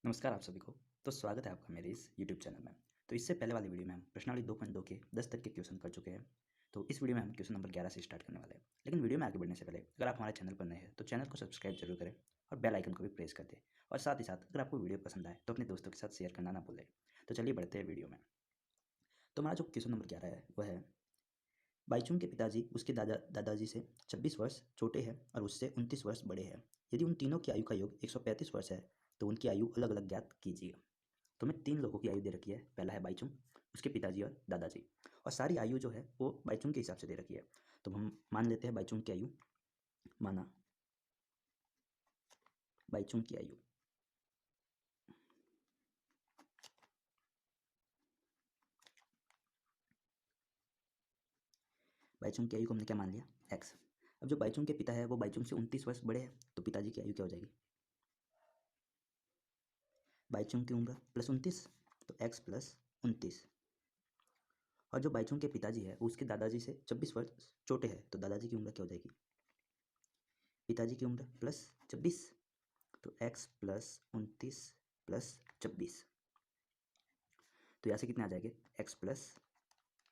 नमस्कार आप सभी को। तो स्वागत है आपका मेरे इस यूट्यूब चैनल में। तो इससे पहले वाली वीडियो में हम प्रश्नावली 2.2 के 10 तक के क्वेश्चन कर चुके हैं। तो इस वीडियो में हम क्वेश्चन नंबर 11 से स्टार्ट करने वाले हैं। लेकिन वीडियो में आगे बढ़ने से पहले अगर आप हमारे चैनल पर नए हैं तो चैनल को सब्सक्राइब जरूर करें और बेल आइकन को भी प्रेस कर दें। और साथ ही साथ अगर आपको वीडियो पसंद आए तो अपने दोस्तों के साथ शेयर करना ना भूलें। तो चलिए बढ़ते हैं वीडियो में। तो हमारा जो क्वेश्चन नंबर 11 है वह है, बाईचुंग के पिताजी उसके दादाजी से 26 वर्ष छोटे हैं और उससे 29 वर्ष बड़े हैं। यदि उन तीनों की आयु का योग 135 वर्ष है तो उनकी आयु अलग अलग ज्ञात कीजिए। तो हमें 3 लोगों की आयु दे रखी है। पहला है बाईचुंग, उसके पिताजी और दादाजी। और सारी आयु जो है वो बाईचुंग के हिसाब से दे रखी है। तो हम मान लेते हैं बाईचुंग की आयु, माना बाईचुंग की आयु। बाईचुंग की आयु को हमने क्या मान लिया, एक्स। अब जो बाईचुंग के पिता है वो बाईचुंग से 29 वर्ष बड़े हैं, तो पिताजी की आयु क्या हो जाएगी, बाईचुंग की उम्र प्लस 29, तो एक्स प्लस 29। और जो बाईचुंग के पिताजी है वो उसके दादाजी से 26 वर्ष छोटे हैं, तो दादाजी की उम्र क्या हो जाएगी, पिताजी की उम्र प्लस 26, तो एक्स प्लस 29 प्लस 26। तो यहाँ से कितने आ जाएंगे, एक्स प्लस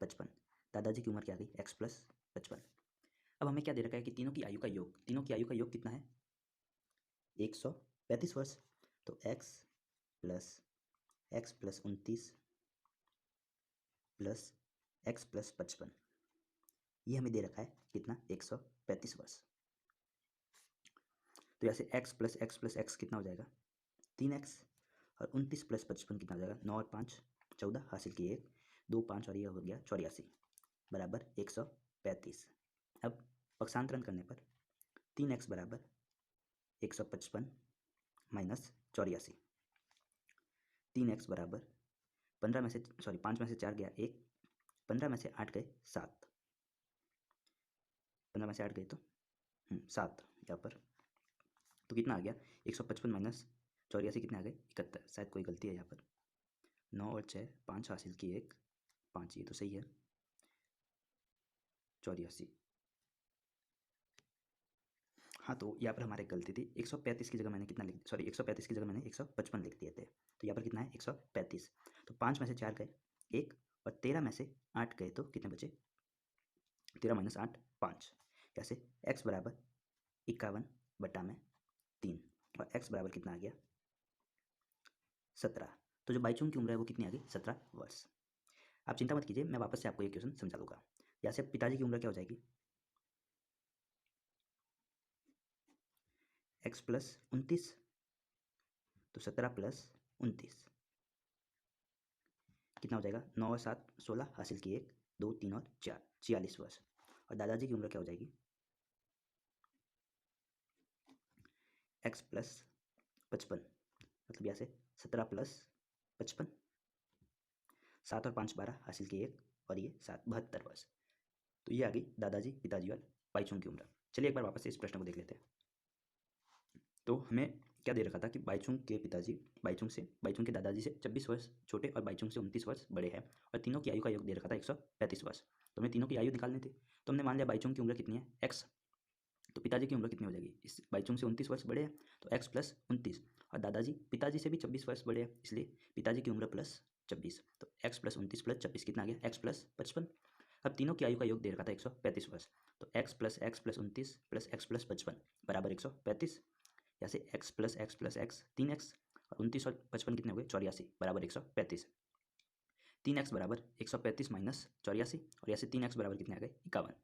55। दादाजी की उम्र क्या आ गई, एक्स प्लस 55। अब हमें क्या दे रखा है कि तीनों की आयु का योग, तीनों की आयु का योग कितना है, 135 वर्ष। तो x plus 29 plus x plus 55, ये हमें दे रखा है कितना, 135 वर्ष। तो यहाँ से एक्स प्लस एक्स कितना हो जाएगा, 3x। और 29 प्लस 55 कितना हो जाएगा, 9 और 5 14, हासिल किए 1 2 5 और ये हो गया 84 बराबर 135। अब पक्षांतरण करने पर 3x बराबर 155 माइनस 84। 3x बराबर 15 में से 5 में से 4 गया 1, 15 में से 8 गए 7, 15 में से 8 गए तो 7 यहाँ पर। तो कितना आ गया, 155 माइनस 84 कितने आ गए, 71। शायद कोई गलती है यहाँ पर, 9 और 6 5 हासिल किए 1 5, ये तो सही है, 84। हाँ, तो यहाँ पर हमारी गलती थी, 135 की जगह मैंने कितना लिख, 135 की जगह मैंने 155 लिख दिए थे। तो यहाँ पर कितना है, 135। तो 5 में से 4 गए 1, और 13 में से 8 गए तो कितने बचे, 13 माइनस 8 5। कैसे, x बराबर 51/3, और x बराबर कितना आ गया, 17। तो जो बाईचुंग की उम्र है वो कितनी आ गई, 17 वर्ष। आप चिंता मत कीजिए, मैं वापस से आपको ये क्वेश्चन समझा दूंगा। यहाँ से पिताजी की उम्र क्या हो जाएगी, x प्लस 29, तो 17 प्लस 29 कितना हो जाएगा, 9 और 7 16, हासिल किए 1 2 3 और 4, 46 वर्ष। और दादाजी की उम्र क्या हो जाएगी, x प्लस 55, मतलब यहाँ से 17 प्लस 55, 7 और 5 12, हासिल किए 1 और ये 7, 72 वर्ष। तो ये आ गई दादाजी, पिताजी और बाईचुंग की उम्र। चलिए एक बार वापस से इस प्रश्न को देख लेते हैं। तो हमें क्या दे रखा था कि बाईचुंग के पिताजी बाईचुंग के दादाजी से 26 वर्ष छोटे और बाईचुंग से 29 वर्ष बड़े हैं, और तीनों की आयु का योग दे रखा था 135 वर्ष। तो हमें तीनों की आयु निकालनी थी। तो हमने मान लिया बाईचुंग की उम्र कितनी है, एक्स। तो पिताजी की उम्र कितनी हो जाएगी, इस बाईचुंग से 29 वर्ष बड़े हैं, तो एक्स प्लस 29। और दादाजी पिताजी से भी 26 वर्ष बड़े हैं, इसलिए पिताजी की उम्र प्लस 26। तो एक्स प्लस 29 प्लस 26 कितना आ गया, एक्स प्लस 55। अब तीनों की आयु का योग दे रखा था 135 वर्ष। तो x plus 29 plus x plus 55 बराबर 135। यहाँ से एक्स प्लस एक्स 3x, और 29 और 55 कितने हो गए, 84 बराबर 135। 3x बराबर 135 माइनस 84, और यहाँ से 3x बराबर कितने आ गए, 51।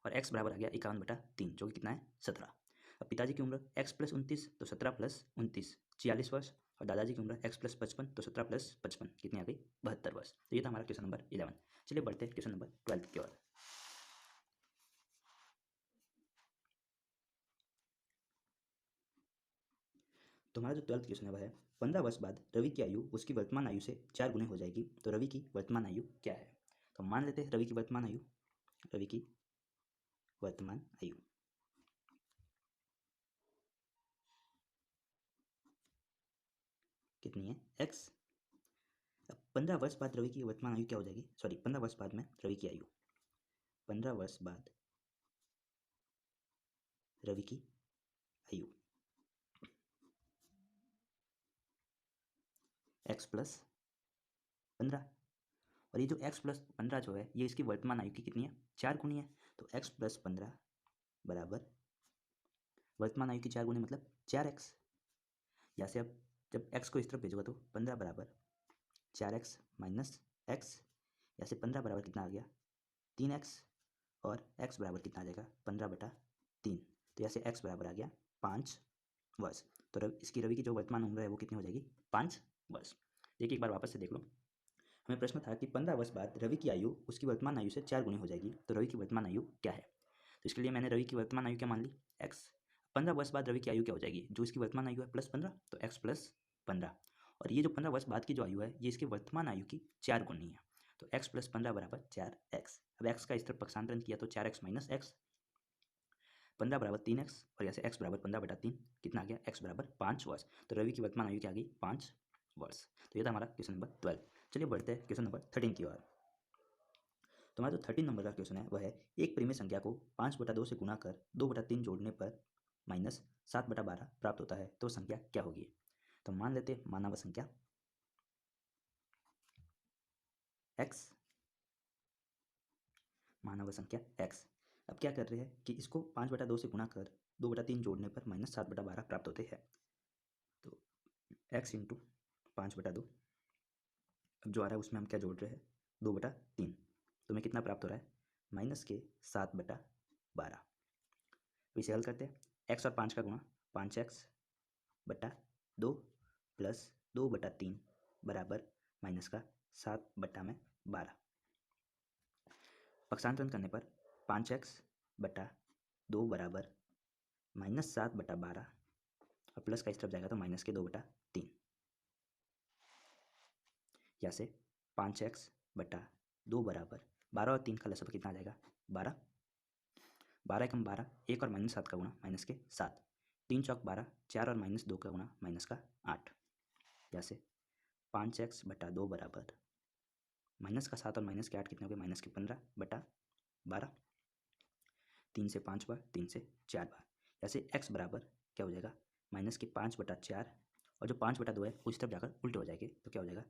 और x बराबर आ गया 51/3, जो कि कितना है, 17। अब पिताजी की उम्र x प्लस 29, तो 17 प्लस 29 46 वर्ष। और दादाजी की उम्र x प्लस 55, तो 17 प्लस 55 कितनी आ गई, 72 वर्ष। तो ये था हमारा क्वेश्चन नंबर 11। चलिए बढ़ते हैं क्वेश्चन नंबर 12 की ओर। तो हमारा जो 12th क्वेश्चन है वह है, 15 वर्ष बाद रवि की आयु उसकी वर्तमान आयु से 4 गुने हो जाएगी, तो रवि की वर्तमान आयु क्या है। तो मान लेते हैं रवि की वर्तमान आयु, रवि की वर्तमान आयु कितनी है, एक्स। अब 15 वर्ष बाद रवि की वर्तमान आयु क्या हो जाएगी, 15 वर्ष बाद में रवि की आयु, 15 वर्ष बाद रवि की आयु एक्स प्लस 15। और ये जो एक्स प्लस 15 जो है ये इसकी वर्तमान आयु की कितनी है, 4 गुनी है। तो एक्स प्लस 15 बराबर वर्तमान आयु की 4 गुनी मतलब 4x। यहाँ से अब जब x को इस तरफ भेजोगा तो 15 बराबर 4x माइनस एक्स। यहाँ से 15 बराबर कितना आ गया, 3x। और x बराबर कितना आ जाएगा, 15/3। तो यहाँ से x बराबर आ गया 5 वर्ष। तो इसकी रवि की जो वर्तमान उम्र है वो कितनी हो जाएगी, 5 वर्ष। देखिए एक बार वापस से देख लो। हमें प्रश्न था कि 15 वर्ष बाद रवि की आयु उसकी वर्तमान आयु से 4 गुनी हो जाएगी। तो रवि की वर्तमान आयु क्या है, तो इसके लिए मैंने रवि की वर्तमान आयु क्या मान ली, x। 15 वर्ष बाद रवि की आयु क्या हो जाएगी, जो इसकी वर्तमान आयु है प्लस 15, तो x प्लस 15। और ये जो 15 वर्ष बाद की जो आयु है ये इसकी वर्तमान आयु की 4 गुनी है। तो x प्लस 15 बराबर 4x। अब x का इस तरफ पक्षांतरण किया तो 4x माइनस एक्स, 15 बराबर 3x। और यहाँ से x बराबर 15/3 कितना आ गया, x बराबर 5 वर्ष। तो रवि की वर्तमान आयु क्या आ गई, 5 वर्ष। तो ये था हमारा क्वेश्चन नंबर 12। चलिए बढ़ते हैं क्वेश्चन नंबर 13 की ओर। तो हमारा जो 13 नंबर का क्वेश्चन है वह है, एक परिमेय संख्या को 5/2 से गुणा कर 2/3 जोड़ने पर माइनस 7/12 प्राप्त होता है, तो संख्या क्या होगी। तो मान लेते हैं मानव संख्या x, मानव संख्या x। अब क्या कर रहे हैं कि इसको 5/2 से गुणा कर 2/3 जोड़ने पर माइनस 7/12 प्राप्त होते हैं। तो x इंटू 5/2, अब जो आ रहा है उसमें हम क्या जोड़ रहे हैं, 2/3। तो हमें कितना प्राप्त हो रहा है, माइनस के 7/12। इसे हल करते हैं, x और 5 का गुणा 5x/2 प्लस 2/3 बराबर माइनस का 7/12। पक्षांतरण करने पर 5x/2 बराबर माइनस 7/12 और प्लस का इस तरफ जाएगा तो माइनस के 2/3। यहाँ से 5x/2 बराबर 12 और 3 का लसागु कितना आ जाएगा, 12। 12 एकम 12, 1 और माइनस 7 का गुणा माइनस के 7, 3 चौक 12, 4 और माइनस 2 का गुणा माइनस का 8। यहाँ से 5x/2 बराबर माइनस का 7 और माइनस के 8 कितने हो गए, माइनस के 15/12। 3 से 5 बार, 3 से 4 बार। यहाँ से x बराबर क्या हो जाएगा, माइनस के 5/4। और जो 5/2 है उस तरफ जाकर उल्टे हो जाएंगे, तो क्या हो जाएगा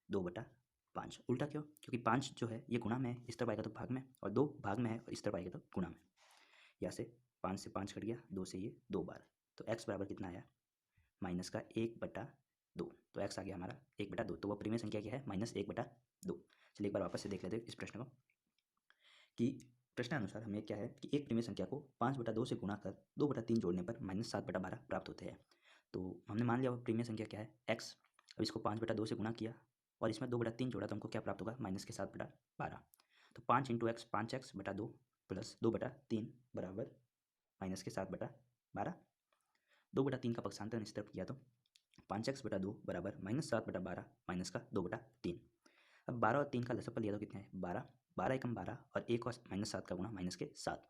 2/5। उल्टा क्यों, क्योंकि 5 जो है ये गुणा में है, इस तरफ आएगा तो भाग में, और 2 भाग में है और इस तरफ आएगा तो गुणा में। यहाँ से 5 से 5 कट गया, 2 से ये 2 बार। तो x बराबर कितना आया, माइनस का 1/2। तो x आ गया हमारा 1/2। तो वह परिमेय संख्या क्या है, -1/2। चलिए एक बार वापस से देख लेते हैं इस प्रश्न को कि प्रश्नानुसार हमें क्या है कि एक परिमेय संख्या को 5/2 से गुणा कर 2/3 जोड़ने पर माइनस 7/12 प्राप्त होते हैं। तो हमने मान लिया वह परिमेय संख्या क्या है, x। अब इसको 5/2 से गुणा किया और इसमें 2/3 जोड़ा तो हमको क्या प्राप्त होगा, माइनस के 7/12। तो 5 इंटू एक्स 5x/2 प्लस 2/3 बराबर माइनस के 7/12। 2/3 का पक्षांतरण इस तरफ किया तो 5x/2 बराबर माइनस 7/12 माइनस का 2/3। अब 12 और 3 का लसागु लिया तो कितना है, 12। 12 एकम 12 और 1 और माइनस 7 का गुणा माइनस के 7,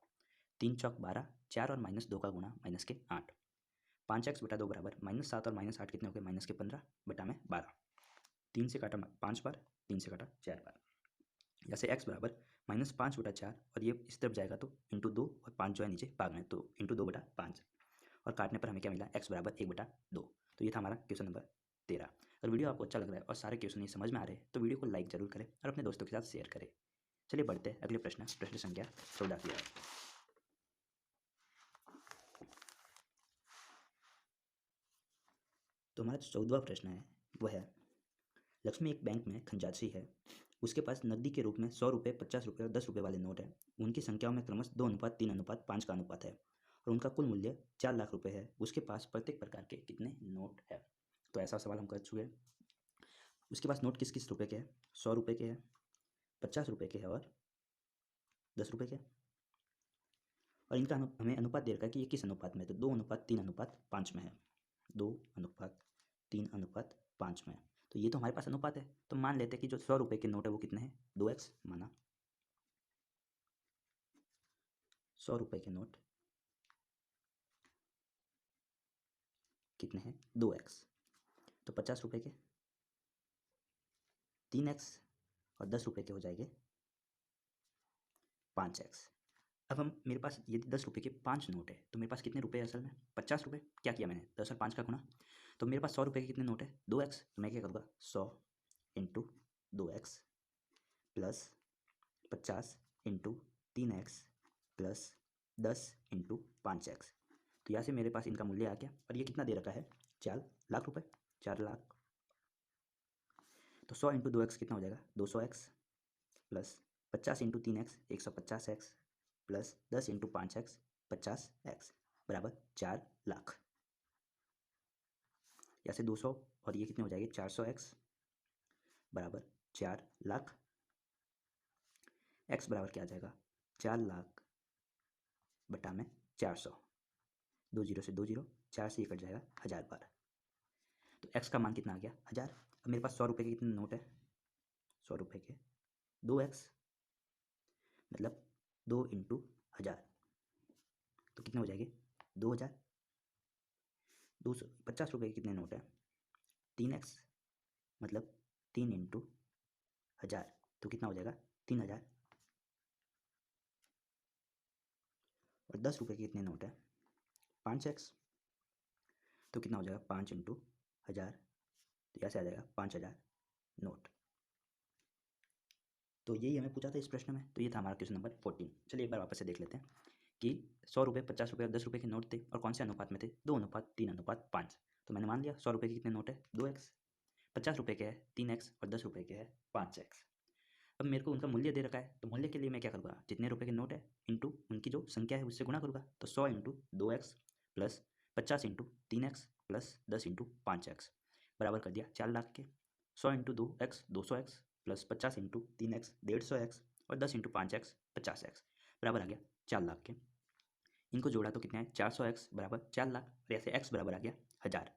3 चौक 12, 4 और माइनस 2 का गुणा माइनस के 8। 5x/2 बराबर माइनस 7 और माइनस 8 कितने हो गए, माइनस के 15/12। 3 से काटा 5 बार, 3 से काटा 4 बार। जैसे x बराबर -5/4 और ये इस तरफ जाएगा तो इंटू 2 और 5 जो है नीचे भाग में, तो इंटू 2/5 और काटने पर हमें क्या मिला, x बराबर 1/2। तो ये था हमारा क्वेश्चन नंबर 13। अगर वीडियो आपको अच्छा लग रहा है और सारे क्वेश्चन ये समझ में आ रहे हैं तो वीडियो को लाइक जरूर करें और अपने दोस्तों के साथ शेयर करें। चलिए बढ़ते हैं अगले प्रश्न संख्या 14 की ओर। तो हमारा जो 14वां प्रश्न है वह है, लक्ष्मी एक बैंक में खजांची है। उसके पास नकदी के रूप में 100 रुपये, 50 रुपये और 10 रुपये वाले नोट हैं। उनकी संख्याओं में क्रमशः 2:3:5 का अनुपात है और उनका कुल मूल्य 4 लाख रुपये है। उसके पास प्रत्येक प्रकार के कितने नोट है। तो ऐसा सवाल हम कर चुके हैं। उसके पास नोट किस किस रुपये के हैं, 100 रुपये के हैं, 50 रुपये के हैं और 10 रुपये के। और इनका हमें अनुपात दे रखा है कि ये किस अनुपात में है, तो 2:3:5 में है। 2:3:5 में। तो ये तो हमारे पास अनुपात है। तो मान लेते हैं कि जो 100 रुपये के नोट है वो कितने हैं, 2x माना। 100 रुपये के नोट कितने हैं, 2x। तो 50 रुपये के 3x और 10 रुपये के हो जाएंगे 5x। अब हम मेरे पास यदि 10 रुपये के 5 नोट है तो मेरे पास कितने रुपये है असल में, 50 रुपये। क्या किया मैंने, 10 और 5 का गुणा। तो मेरे पास 100 रुपये के कितने नोट है, 2x, तो मैं क्या करूँगा 100 into 2x plus 50 into 3x plus 10 into 5x। तो यहाँ से मेरे पास इनका मूल्य आ गया और ये कितना दे रखा है, 4 लाख रुपए, 4 लाख। तो 100 इंटू 2x कितना हो जाएगा, 200x plus 50 into 3x 150x plus 10 into 5x 50x बराबर 4 लाख। यहाँ से 200 और ये कितने हो जाएंगे, 400x बराबर 4 लाख। x बराबर क्या आ जाएगा, 4 लाख बटा में 400, 2 जीरो से 2 जीरो, 4 से ये कट जाएगा 1000 बार। तो x का मान कितना आ गया, 1000। अब मेरे पास 100 रुपये के कितने नोट है, 100 रुपये के 2x मतलब 2 इंटू 1000, तो कितने हो जाएंगे 2000। 250 रुपये के कितने नोट है, 3x मतलब 3 इंटू 1000, तो कितना हो जाएगा 3000। और 10 रुपये के कितने नोट है, 5x, तो कितना हो जाएगा 5 इंटू 1000, तो यहाँ से आ जाएगा 5000 नोट। तो यही हमें पूछा था इस प्रश्न में। तो ये था हमारा क्वेश्चन नंबर 14। चलिए एक बार वापस से देख लेते हैं कि 100 रुपये, 50 रुपये और 10 रुपये के नोट थे और कौन से अनुपात में थे, 2:3:5। तो मैंने मान लिया 100 रुपये के कितने नोट है, 2x, 50 रुपये के है 3x और 10 रुपये के है 5x। अब मेरे को उनका मूल्य दे रखा है, तो मूल्य के लिए मैं क्या करूँगा, जितने रुपये के नोट है इंटू उनकी जो संख्या है उससे गुणा करूँगा। तो 100 into 2x plus 50 into 3x plus 10 into 5x बराबर कर दिया 4 लाख के। 100 into 2x 200x plus 50 into 3x 150x और 10 इंटू 5x 50x बराबर आ गया 4 लाख के। इनको जोड़ा तो कितना है, 400x बराबर 4 लाख और ऐसे x बराबर आ गया 1000।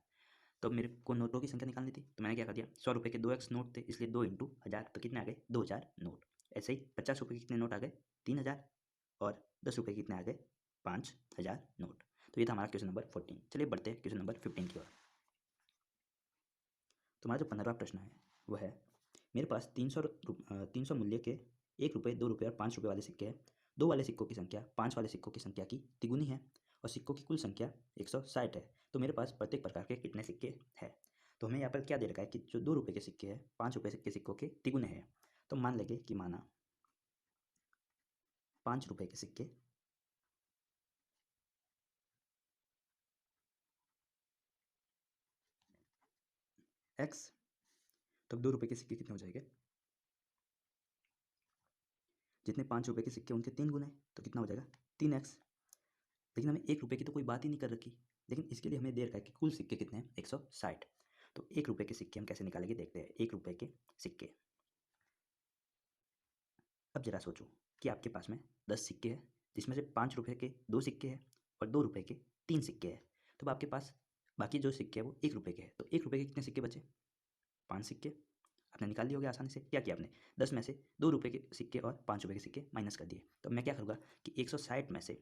तो मेरे को नोटों की संख्या निकालनी थी, तो मैंने क्या कर दिया, 100 रुपये के 2x नोट थे इसलिए 2 इंटू 1000, तो कितने आ गए 2000 नोट। ऐसे ही 50 रुपये के कितने नोट आ गए, 3000 और 10 रुपये के कितने आ गए, 5000 नोट। तो ये था हमारा क्वेश्चन नंबर 14। चलिए बढ़ते हैं क्वेश्चन नंबर 15 की ओर। तो हमारा जो 15वां प्रश्न है वह है, मेरे पास 300 मूल्य के 1 रुपये, 2 रुपये और 5 रुपये वाले सिक्के हैं। 2 वाले सिक्कों की संख्या 5 वाले सिक्कों की संख्या की तिगुनी है और सिक्कों की कुल संख्या 160 है। तो मेरे पास प्रत्येक प्रकार के कितने सिक्के हैं। तो हमें यहाँ पर क्या दे रखा है कि जो 2 रुपये के सिक्के हैं 5 रुपये के सिक्कों के तिगुने हैं। तो मान लेंगे कि माना 5 रुपये के सिक्के x, तो 2 रुपये के सिक्के कितने हो जाएंगे, जितने 5 रुपये के सिक्के उनके 3 गुने, तो कितना हो जाएगा 3x। लेकिन हमें 1 रुपये की तो कोई बात ही नहीं कर रखी, लेकिन इसके लिए हमें दे रखा है कि कुल सिक्के कितने हैं, 160। तो 1 रुपये के सिक्के हम कैसे निकालेंगे, देखते हैं। 1 रुपये के सिक्के, अब जरा सोचो कि आपके पास में 10 सिक्के हैं जिसमें से 5 रुपये के 2 सिक्के हैं और 2 रुपये के 3 सिक्के हैं। तो आपके पास बाकी जो सिक्के हैं वो 1 रुपये के हैं। तो 1 रुपये के कितने सिक्के बचे, 5 सिक्के। आपने निकाल लिए होंगे आसानी से। क्या किया आपने, 10 में से 2 रुपये के सिक्के और 5 रुपये के सिक्के माइनस कर दिए। तो मैं क्या करूँगा कि 160 में से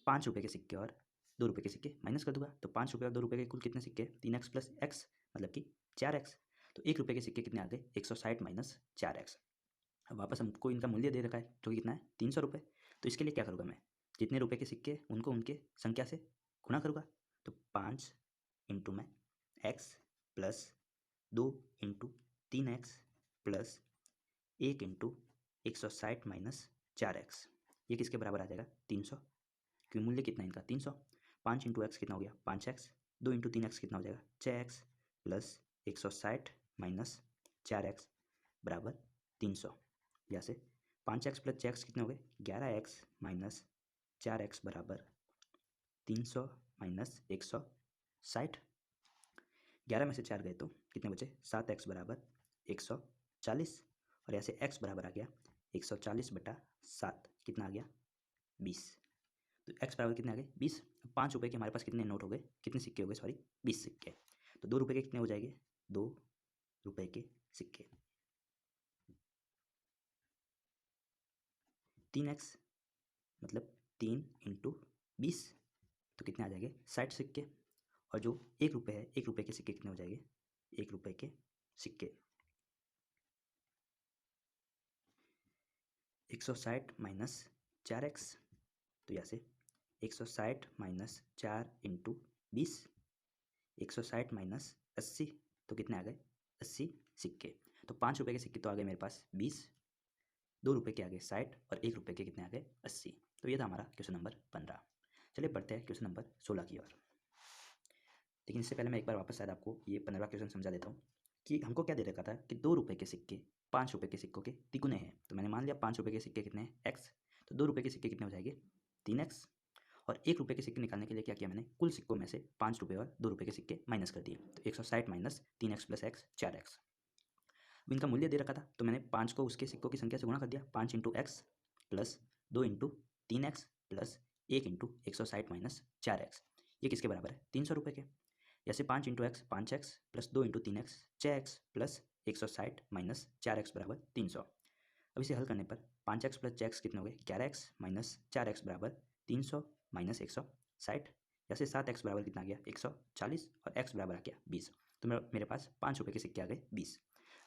5 रुपये के सिक्के और 2 रुपये के सिक्के माइनस कर दूंगा। तो 5 रुपये और 2 रुपये के कुल कितने सिक्के, 3x प्लस x मतलब कि 4x। तो 1 रुपये के सिक्के कितने आ गए, 160 माइनस 4x। अब वापस हमको इनका मूल्य दे रखा है जो कि कितना है, 300 रुपये। तो इसके लिए क्या करूँगा मैं, जितने रुपये के सिक्के उनको उनके संख्या से गुणा करूँगा। तो 5 इंटू में x plus 2 into 3x plus 1 into 160 minus 4x, ये किसके बराबर आ जाएगा, 300। क्योंकि मूल्य कितना है इनका, 300। 5 इंटू एक्स कितना हो गया, 5x। 2 इंटू 3x कितना हो जाएगा, 6x प्लस 160 माइनस 4x बराबर 300। यहाँ से 5x प्लस 6x कितने हो गए, 11x माइनस 4x बराबर 300 माइनस 160। 11 में से 4 गए तो कितने बचे, 7x बराबर 140। और ऐसे x बराबर आ गया 140 बटा 7, कितना आ गया 20। तो x बराबर कितने आ गए 20। 5 रुपये के हमारे पास कितने नोट हो गए, कितने सिक्के हो गए, सॉरी 20 सिक्के। तो 2 रुपये के कितने हो जाएंगे, 2 रुपये के सिक्के। 3x मतलब 3 इंटू 20, तो कितने आ जाएंगे 60 सिक्के। और जो 1 रुपये है, 1 रुपये के सिक्के कितने हो जाएंगे, 1 रुपये के सिक्के 160 माइनस 4x। तो यहाँ से 160 माइनस 4 इंटू 20 160 माइनस 80 तो कितने आ गए 80 सिक्के। तो 5 रुपये के सिक्के तो आ गए मेरे पास 20, 2 रुपये के आ गए 60 और 1 रुपये के कितने आ गए 80। तो ये था हमारा क्वेश्चन नंबर 15। चलिए बढ़ते हैं क्वेश्चन नंबर 16 की ओर। लेकिन इससे पहले मैं एक बार वापस शायद आपको ये 15वां क्वेश्चन समझा देता हूँ कि हमको क्या दे रखा था कि 2 रुपये के सिक्के 5 रुपये के सिक्कों के तिगुने हैं। तो मैंने मान लिया 5 रुपये के सिक्के कितने हैं एक्स, तो 2 रुपये के सिक्के कितने हो जाएंगे 3x। और 1 रुपये के सिक्के निकालने के लिए क्या किया मैंने, कुल सिक्कों में से 5 रुपये और 2 रुपये के सिक्के माइनस कर दिए। तो 160 minus 3x plus x 4x। अब इनका मूल्य दे रखा था तो मैंने 5 को उसके सिक्कों की संख्या से गुणा कर दिया, 5 into x plus 2 into 3x plus 1 into 160 minus 4x। ये किसके बराबर है 300 रुपये के। जैसे 5 into x 5x plus 2 into 3x 6x plus 160 minus 4x बराबर 300। अब इसे हल करने पर 5x प्लस 6x कितने हो गए 11x माइनस 4x बराबर 300 माइनस 160। जैसे 7x बराबर कितना आ गया 140 और x बराबर आ गया 20। तो मेरे पास 5 रुपये के सिक्के आ गए 20।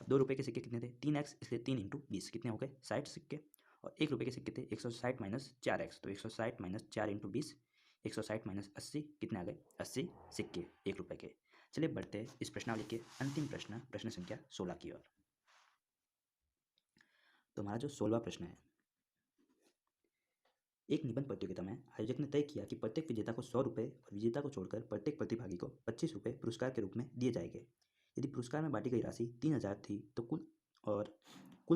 अब 2 रुपये के सिक्के कितने थे 3x, इसलिए 3 इंटू 20 कितने हो गए 60 सिक्के। और 1 रुपये के सिक्के थे 160 माइनस 4x, तो 160 माइनस 4 इंटू 20 160 माइनस 80 कितने आ गए 80 सिक्के 1 रुपये के। चलिए बढ़ते हैं इस प्रश्नावली के अंतिम प्रश्न, प्रश्न संख्या 16 की ओर। तो हमारा जो 16वां प्रश्न है, एक निबंध प्रतियोगिता में आयोजक ने तय किया कि प्रत्येक विजेता को 100 रुपये और विजेता को छोड़कर प्रत्येक प्रतिभागी को 25 रुपये पुरस्कार के रूप में दिए जाएंगे। यदि पुरस्कार में बांटी गई राशि 3000 थी तो कुल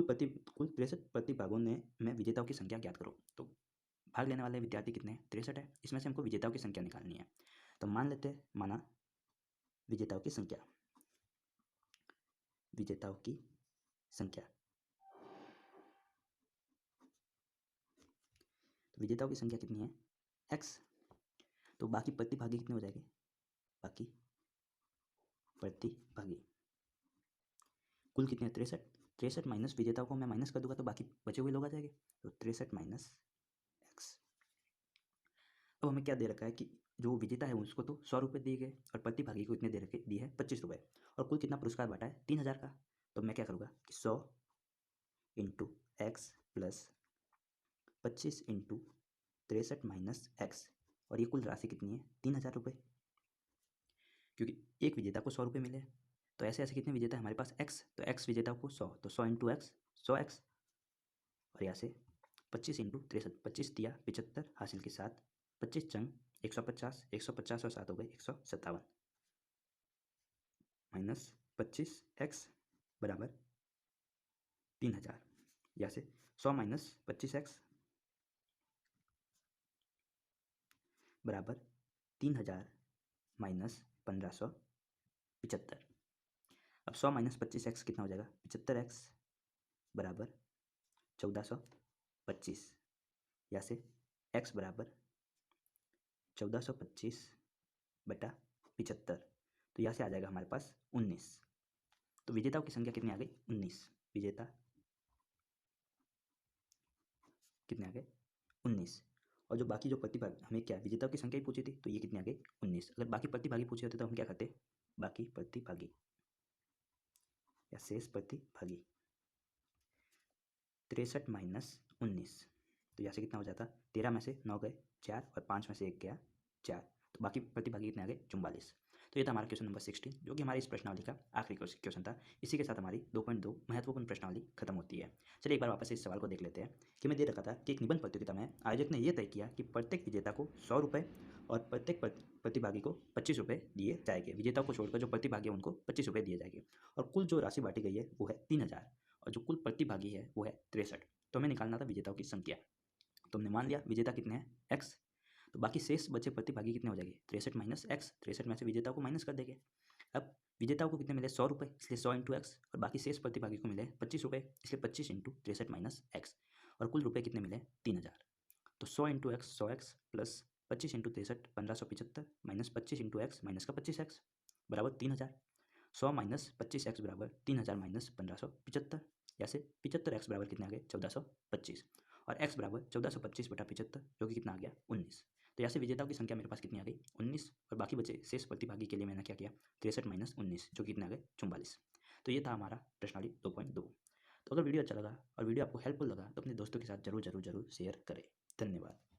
63 प्रतिभागों में विजेताओं की संख्या ज्ञात करो। तो भाग लेने वाले विद्यार्थी कितने हैं 63 है, इसमें से हमको विजेताओं की संख्या निकालनी है। तो मान लेते हैं, माना विजेताओं की संख्या, विजेताओं की संख्या, तो विजेताओं की संख्या कितनी है x। तो बाकी प्रतिभागी कितने हो जाएंगे, बाकी प्रतिभागी कुल कितने हैं 63, 63 माइनस विजेताओं को मैं माइनस कर दूंगा तो बाकी बचे हुए लोग आ जाएंगे। तो 63 माइनस एक्स। अब हमें क्या दे रखा है कि जो विजेता है उसको तो 100 रुपये दिए गए और प्रतिभागी को इतने दे रखे दिए हैं 25 रुपये, और कुल कितना पुरस्कार बांटा है 3000 का। तो मैं क्या करूँगा कि 100 into x plus 25 into 63 minus x, और ये कुल राशि कितनी है 3000 रुपये, क्योंकि एक विजेता को 100 रुपये मिले। तो ऐसे ऐसे कितने विजेता है हमारे पास x, तो x विजेता को 100, तो 100 इंटू एक्स 100x, और यहाँ से 25 इंटू 63, 25 दिया 75 हासिल के साथ 25 चंग 150, 150 और 7 हो गए 157 माइनस 25x बराबर 3000। यहाँ से 100 माइनस 25x बराबर 3000 माइनस 1575। अब 100 माइनस 25x कितना हो जाएगा 75x बराबर 1425। यहाँ से x बराबर 1425 बटा 75, तो यहाँ से आ जाएगा हमारे पास 19। तो विजेताओं की संख्या कितनी आ गई 19, विजेता कितने आ गए 19। और जो बाकी जो प्रतिभागी, हमें क्या विजेताओं की संख्या ही पूछी थी तो ये कितने आ गए 19। अगर बाकी प्रतिभागी पूछे होते तो हम क्या करते, बाकी प्रतिभागी या शेष प्रतिभागी 63 माइनस 19, तो यहाँ से कितना हो जाता 13 में से 9 गए 4 और 5 में से 1 गया 4, तो बाकी प्रतिभागी कितने आ गए 44। तो ये था हमारा क्वेश्चन नंबर 16, जो कि हमारी इस प्रश्नावली का आखिरी क्वेश्चन था। इसी के साथ हमारी 2.2 महत्वपूर्ण प्रश्नावली खत्म होती है। चलिए एक बार वापस से इस सवाल को देख लेते हैं कि मैं दे रखा था कि एक निबंध प्रतियोगिता में आयोजक ने यह तय किया कि प्रत्येक विजेता को 100 रुपये और प्रत्येक प्रतिभागी को 25 रुपये दिए जाएंगे। विजेताओं को छोड़कर जो प्रतिभागी है उनको 25 रुपये दिए जाएंगे, और कुल जो राशि बांटी गई है वो है 3000, और जो कुल प्रतिभागी है वो है 63। तो हमें निकालना था विजेताओं की संख्या। तो हमने मान लिया विजेता कितने हैं x, तो बाकी शेष बचे प्रतिभागी कितने हो जाएंगे 63 माइनस एक्स, 63 में से विजेताओं को माइनस कर देंगे। अब विजेताओं को कितने मिले 100 रुपये, इसलिए 100 इंटू एक्स, और बाकी शेष प्रतिभागी को मिले 25 रुपये, इसलिए 25 इंटू 63 माइनस एक्स, और कुल रुपये कितने मिले 3000। तो 100 into x 100x plus 25 into 63 1575 minus 25 into x minus का 25x बराबर 3000। 100 माइनस 25x बराबर 3000 माइनस 1575, या से 75x बराबर कितने आ गए 1425, और x बराबर 1425 बटा 75 जो कि कितना आ गया 19। तो यहाँ से विजेताओं की संख्या मेरे पास कितनी आ गई 19, और बाकी बचे शेष प्रतिभागी के लिए मैंने क्या किया 63 माइनस 19 जो कि कितने आ गए 44। तो ये था हमारा प्रश्नावली 2.2। तो अगर वीडियो अच्छा लगा और वीडियो आपको हेल्पफुल लगा तो अपने दोस्तों के साथ जरूर शेयर करें। धन्यवाद।